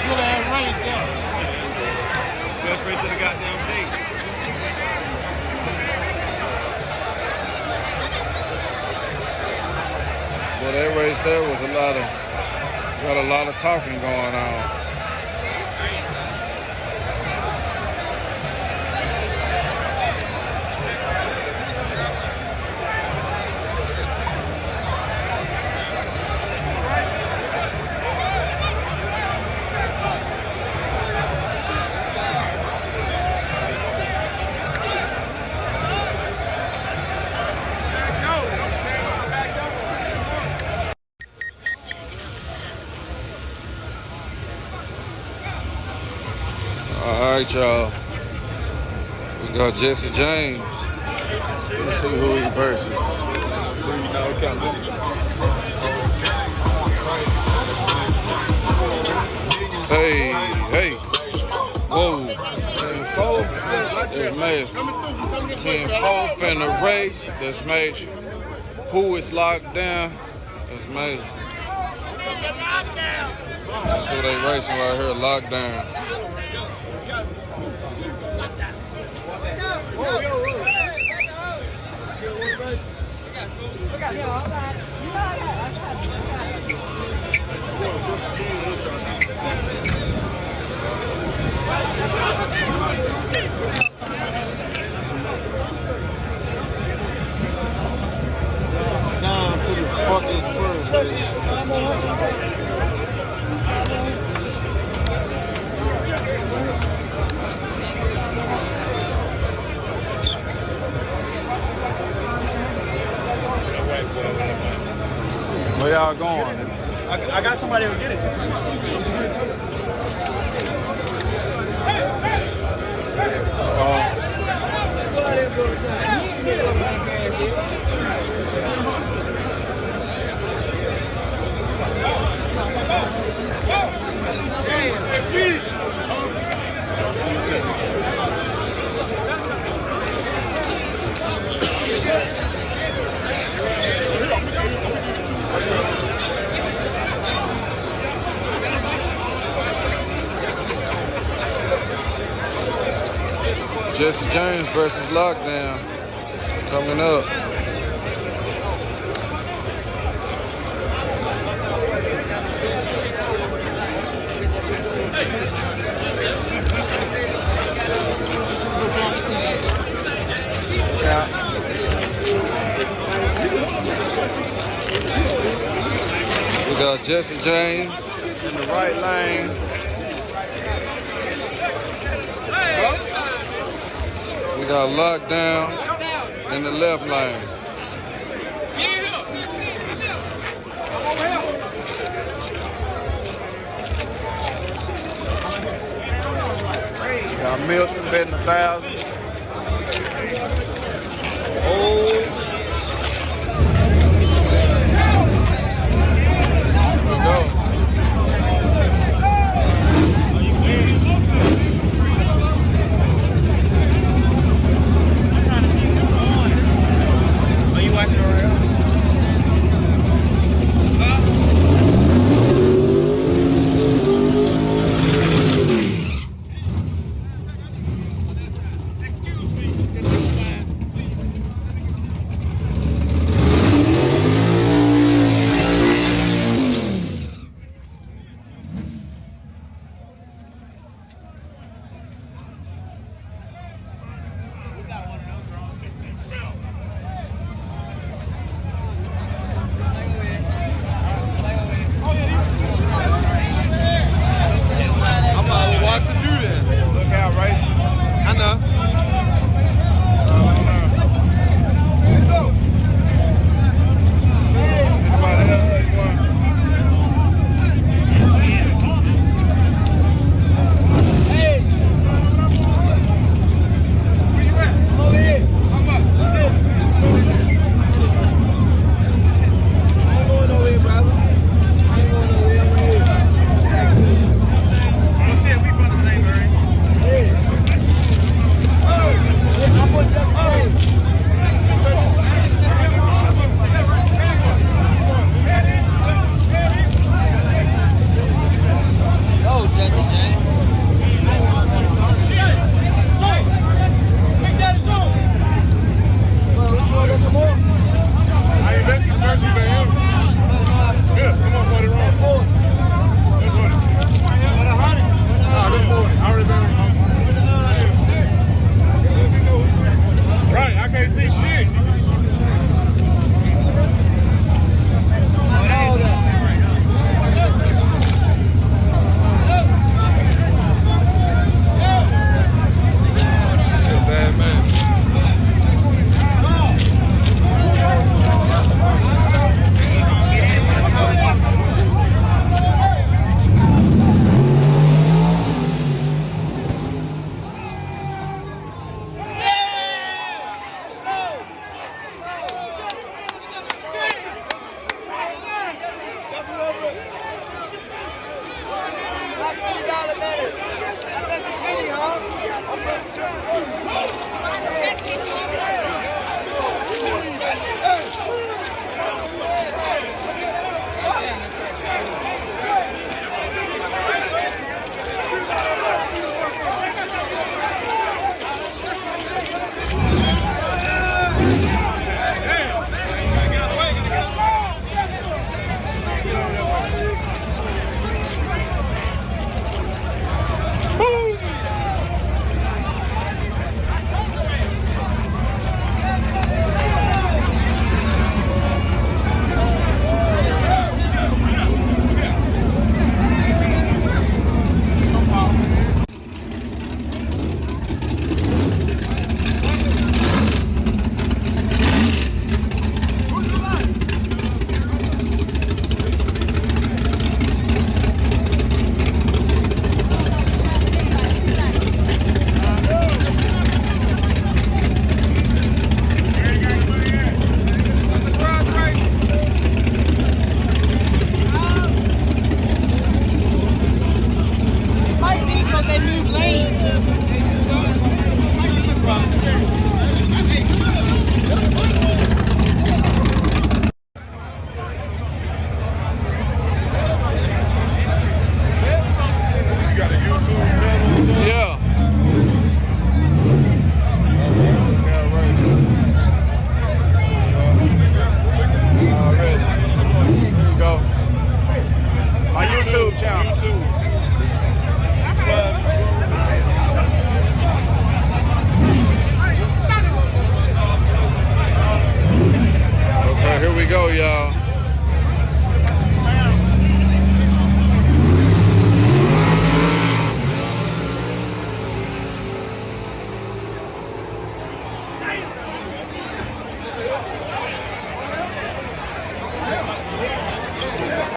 good ass race there. Best race of the goddamn day. Well, that race there was got a lot of talking going on. All right, y'all. We got Jesse James. Let's see who he versus. Hey, hey. Whoa. 10-4. That's major. 10-4 finna race. That's major. Who is locked down? That's major. That's who they racing right here, locked down. Down to the fucking first, baby. Where y'all going? I got somebody to get it. Jesse James versus Lockdown coming up. We got Jesse James in the right lane. We got Lockdown in the left lane. Got Milton betting 1,000.